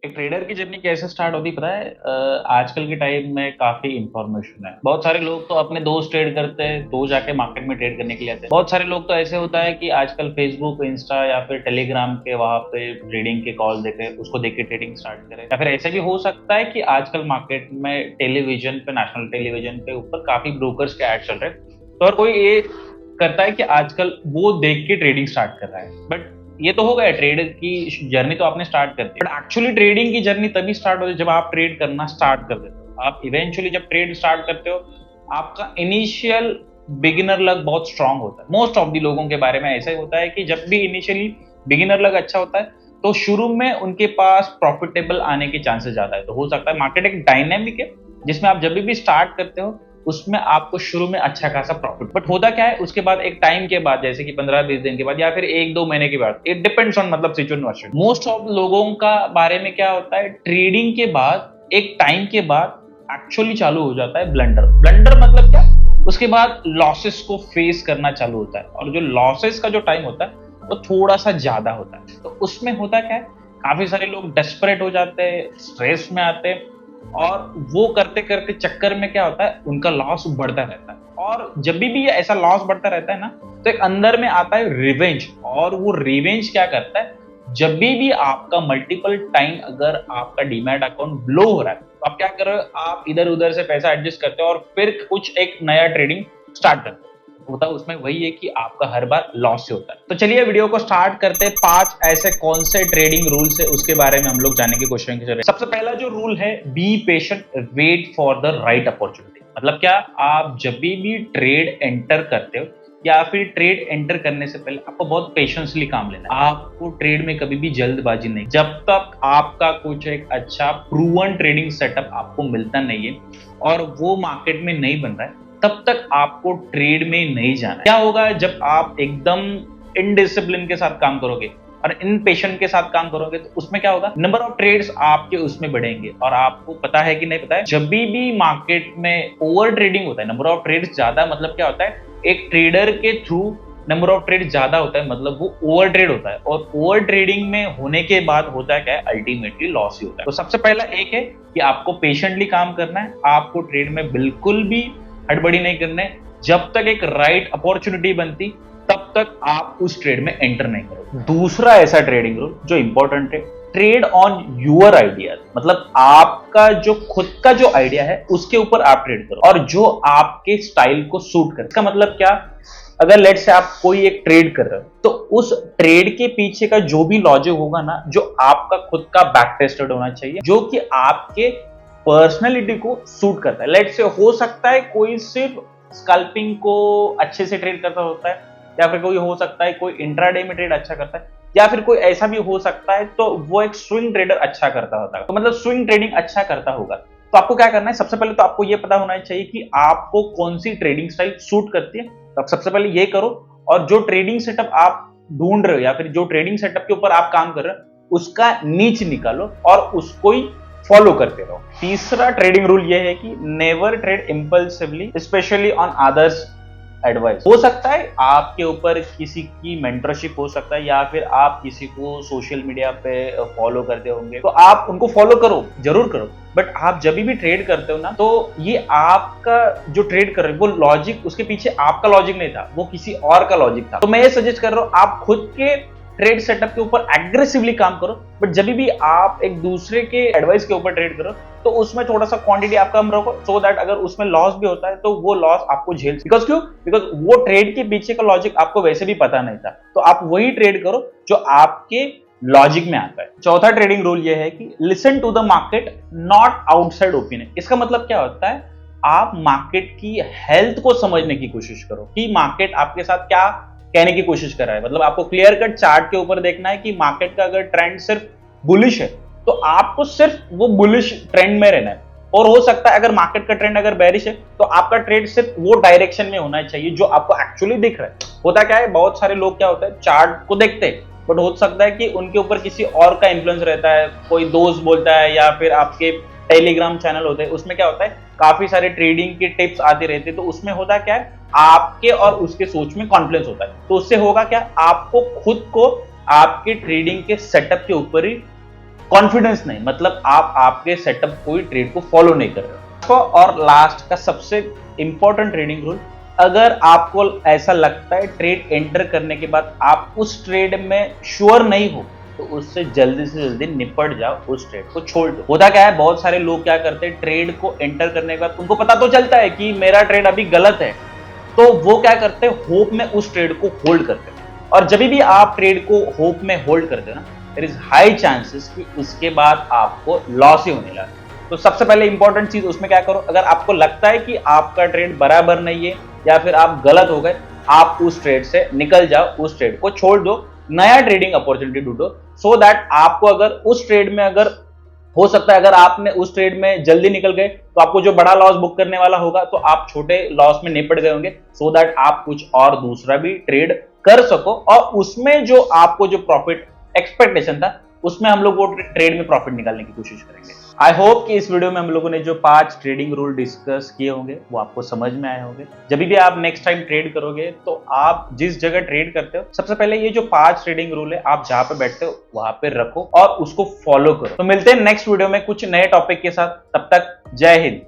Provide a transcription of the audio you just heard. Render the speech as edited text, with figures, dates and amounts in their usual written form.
एक ट्रेडर की जर्नी कैसे स्टार्ट होती पता है? आजकल के टाइम में काफ़ी इन्फॉर्मेशन है। बहुत सारे लोग तो अपने दोस्त ट्रेड करते हैं, तो जाके मार्केट में ट्रेड करने के लिए आते हैं। बहुत सारे लोग तो ऐसे होता है कि आजकल फ़ेसबुक, इंस्टा या फिर टेलीग्राम के वहाँ पे ट्रेडिंग के कॉल देखे, उसको देख के ट्रेडिंग स्टार्ट करें। या फिर ऐसे भी हो सकता है कि आजकल मार्केट में टेलीविज़न पे, नेशनल टेलीविज़न के ऊपर काफ़ी ब्रोकर्स के ऐड चल रहे हैं। तो हर कोई ये करता है कि आजकल वो देख के ट्रेडिंग स्टार्ट कर रहा है। बट ये तो हो गया, ट्रेड की जर्नी तो आपने स्टार्ट कर दी, बट एक्चुअली ट्रेडिंग की जर्नी तभी स्टार्ट होती है जब आप ट्रेड करना स्टार्ट कर देते हो। आप इवेंचुअली जब ट्रेड स्टार्ट करते हो, आपका इनिशियल बिगिनर लक बहुत स्ट्रांग होता है। मोस्ट ऑफ दी लोगों के बारे में ऐसा ही होता है कि जब भी इनिशियली बिगिनर लक अच्छा होता है, तो शुरू में उनके पास प्रॉफिटेबल आने के चांसेस ज्यादा है। तो हो सकता है मार्केट एक डायनेमिक है जिसमें आप जब भी स्टार्ट करते हो, उसमें आपको शुरू में अच्छा खासा प्रॉफिट, बट होता क्या है उसके बाद एक टाइम के बाद, जैसे कि 15-20 दिन के बाद या फिर 1-2 महीने के बाद, इट डिपेंड्स ऑन मतलब सिचुएशन। मोस्ट ऑफ लोगों का बारे में क्या होता है, ट्रेडिंग के बाद एक टाइम के बाद एक्चुअली चालू हो जाता है ब्लंडर। ब्लंडर मतलब क्या? उसके बाद लॉसेस को फेस करना चालू होता है, और जो लॉसेस का जो टाइम होता है वो थोड़ा सा ज्यादा होता है। तो उसमें होता क्या है, काफी सारे लोग डेस्परेट हो जाते हैं, स्ट्रेस में आते हैं, और वो करते करते चक्कर में क्या होता है, उनका लॉस बढ़ता रहता है। और जब भी ऐसा लॉस बढ़ता रहता है ना, तो एक अंदर में आता है रिवेंज। और वो रिवेंज क्या करता है, जब भी आपका मल्टीपल टाइम अगर आपका डीमैट अकाउंट ब्लो हो रहा है, तो आप क्या कर रहे हो, आप इधर उधर से पैसा एडजस्ट करते हो और फिर कुछ एक नया ट्रेडिंग स्टार्ट करते हो। होता है उसमें वही है कि आपका हर बार लॉस ही होता है। तो चलिए वीडियो को स्टार्ट करते हैं। 5 ऐसे कौन से ट्रेडिंग रूल्स है उसके बारे में हम लोग जानने की कोशिश करेंगे। सबसे पहला जो रूल है, be patient, wait for the right opportunity. मतलब क्या, आप जब भी ट्रेड एंटर करते हो या फिर ट्रेड एंटर करने से पहले आपको बहुत पेशेंसली काम लेना है। आपको ट्रेड में कभी भी जल्दबाजी नहीं, जब तक आपका कुछ एक अच्छा प्रूवन ट्रेडिंग सेटअप आपको मिलता नहीं है और वो मार्केट में नहीं बन रहा है, तब तक आपको ट्रेड में नहीं जाना है। क्या होगा जब आप एकदम इनडिसिप्लिन के साथ काम करोगे और इन पेशेंट के साथ काम करोगे, तो उसमें क्या होगा, नंबर ऑफ ट्रेड्स आपके उसमें बढ़ेंगे। और आपको पता है कि नहीं पता है, जब भी मार्केट में ओवर ट्रेडिंग होता है, नंबर ऑफ ट्रेड्स ज्यादा, मतलब क्या होता है, एक ट्रेडर के थ्रू नंबर ऑफ ट्रेड ज्यादा होता है, मतलब वो ओवर ट्रेड होता है। और ओवर ट्रेडिंग में होने के बाद होता है क्या है, अल्टीमेटली लॉस ही होता है। तो सबसे पहला एक है कि आपको पेशेंटली काम करना है। आपको ट्रेड में बिल्कुल भी हड़बड़ी नहीं करना है। जब तक एक राइट अपॉर्चुनिटी बनती, तब तक आप उस ट्रेड में एंटर नहीं करो। दूसरा ऐसा ट्रेडिंग रूल जो इंपॉर्टेंट है, ट्रेड ऑन यूर आइडियाज। मतलब आपका जो खुद का जो आइडिया है उसके ऊपर आप ट्रेड करो, और जो आपके स्टाइल को सूट करे। इसका मतलब क्या, अगर लेट्स से आप कोई एक ट्रेड कर रहे हो, तो उस ट्रेड के पीछे का जो भी लॉजिक होगा ना, जो आपका खुद का बैक टेस्टेड होना चाहिए, जो कि आपके पर्सनैलिटी को सूट करता है। लेट्स से हो सकता है कोई सिर्फ स्कल्पिंग को अच्छे से ट्रेड करता होता है, या फिर कोई हो सकता है कोई इंट्राडे में ट्रेड अच्छा करता है, या फिर कोई ऐसा भी हो सकता है तो वो एक स्विंग ट्रेडर अच्छा करता होता है। तो मतलब स्विंग ट्रेडिंग अच्छा करता होगा। तो आपको क्या करना है, सबसे पहले तो आपको ये पता होना चाहिए कि आपको कौन सी ट्रेडिंग स्टाइल सूट करती है। तो आप सबसे पहले ये करो, और जो ट्रेडिंग सेटअप आप ढूंढ रहे हो या फिर जो ट्रेडिंग सेटअप के ऊपर आप काम कर रहे हो, उसका नीच निकालो और उसको ही फॉलो करते रहो। तीसरा ट्रेडिंग रूल ये है कि never trade impulsively, specially on others advice. हो सकता है आपके ऊपर किसी की मेंटरशिप हो सकता है, या फिर आप किसी को सोशल मीडिया पे फॉलो करते होंगे, तो आप उनको फॉलो करो, जरूर करो। बट आप जब भी ट्रेड करते हो ना, तो ये आपका जो ट्रेड कर रहे हो वो लॉजिक, उसके पीछे आपका लॉजिक नहीं था, वो किसी और का लॉजिक था। तो मैं ये सजेस्ट कर रहा हूँ, आप खुद के ट्रेड सेटअप के ऊपर एग्रेसिवली काम करो। बट जब भी आप एक दूसरे के एडवाइस के ऊपर ट्रेड करो, तो उसमें थोड़ा सा क्वांटिटी आप कम रखो, सो दैट अगर उसमें लॉस भी होता है तो वो लॉस आपको झेल। बिकॉज क्यों? बिकॉज वो ट्रेड के पीछे का लॉजिक आपको वैसे भी पता नहीं था। तो आप वही ट्रेड करो जो आपके लॉजिक में आता है। चौथा ट्रेडिंग रूल ये है कि listen to the market, not outside opinion. इसका मतलब क्या होता है, आप मार्केट की हेल्थ को समझने की कोशिश करो कि मार्केट आपके साथ क्या कहने की कोशिश कर रहा है। मतलब आपको क्लियर कट चार्ट के ऊपर देखना है कि मार्केट का अगर ट्रेंड सिर्फ बुलिश है, तो आपको सिर्फ वो बुलिश ट्रेंड में रहना है। और हो सकता है अगर मार्केट का ट्रेंड अगर बेरिश है, तो आपका ट्रेड सिर्फ वो डायरेक्शन में होना चाहिए जो आपको एक्चुअली दिख रहा है। होता क्या है, बहुत सारे लोग क्या होता है, चार्ट को देखते हैं, बट हो सकता है कि उनके ऊपर किसी और का इन्फ्लुएंस रहता है, कोई दोस्त बोलता है, या फिर आपके टेलीग्राम चैनल होते हैं, उसमें क्या होता है, काफी सारे ट्रेडिंग के टिप्स आते रहते हैं। तो उसमें होता क्या है, आपके और उसके सोच में कॉन्फ्लिक्ट होता है। तो उससे होगा क्या, आपको खुद को आपके ट्रेडिंग के सेटअप के ऊपर ही कॉन्फिडेंस नहीं, मतलब आप आपके सेटअप कोई ट्रेड को फॉलो नहीं कर रहे हो। और लास्ट का सबसे इंपॉर्टेंट ट्रेडिंग रूल, अगर आपको ऐसा लगता है ट्रेड एंटर करने के बाद आप उस ट्रेड में श्योर नहीं हो, तो उससे जल्दी से जल्दी निपट जाओ, उस ट्रेड को छोड़ दो। होता क्या है, बहुत सारे लोग क्या करते हैं, ट्रेड को एंटर करने के बाद उनको पता तो चलता है कि मेरा ट्रेड अभी गलत है, तो वो क्या करते हैं, होप में उस ट्रेड को होल्ड करते हैं। और जब भी आप ट्रेड को होप में होल्ड करते हो ना, देयर इज हाई चांसेस कि उसके बाद आपको लॉस ही होने लगा। तो सबसे पहले इंपॉर्टेंट चीज उसमें क्या करो, अगर आपको लगता है कि आपका ट्रेड बराबर नहीं है या फिर आप गलत हो गए, आप उस ट्रेड से निकल जाओ, उस ट्रेड को छोड़ दो, नया ट्रेडिंग अपॉर्चुनिटी ढूंढो, सो दैट आपको अगर उस ट्रेड में, अगर हो सकता है अगर आपने उस ट्रेड में जल्दी निकल गए तो आपको जो बड़ा लॉस बुक करने वाला होगा, तो आप छोटे लॉस में निपट गए होंगे, सो दैट आप कुछ और दूसरा भी ट्रेड कर सको और उसमें जो आपको जो प्रॉफिट एक्सपेक्टेशन था, उसमें हम लोग वो ट्रेड में प्रॉफिट निकालने की कोशिश करेंगे। आई होप कि इस वीडियो में हम लोगों ने जो 5 ट्रेडिंग रूल डिस्कस किए होंगे वो आपको समझ में आए होंगे। जब भी आप नेक्स्ट टाइम ट्रेड करोगे, तो आप जिस जगह ट्रेड करते हो, सबसे पहले ये जो 5 ट्रेडिंग रूल है, आप जहां पे बैठते हो वहां पे रखो और उसको फॉलो करो। तो मिलते हैं नेक्स्ट वीडियो में कुछ नए टॉपिक के साथ, तब तक जय हिंद।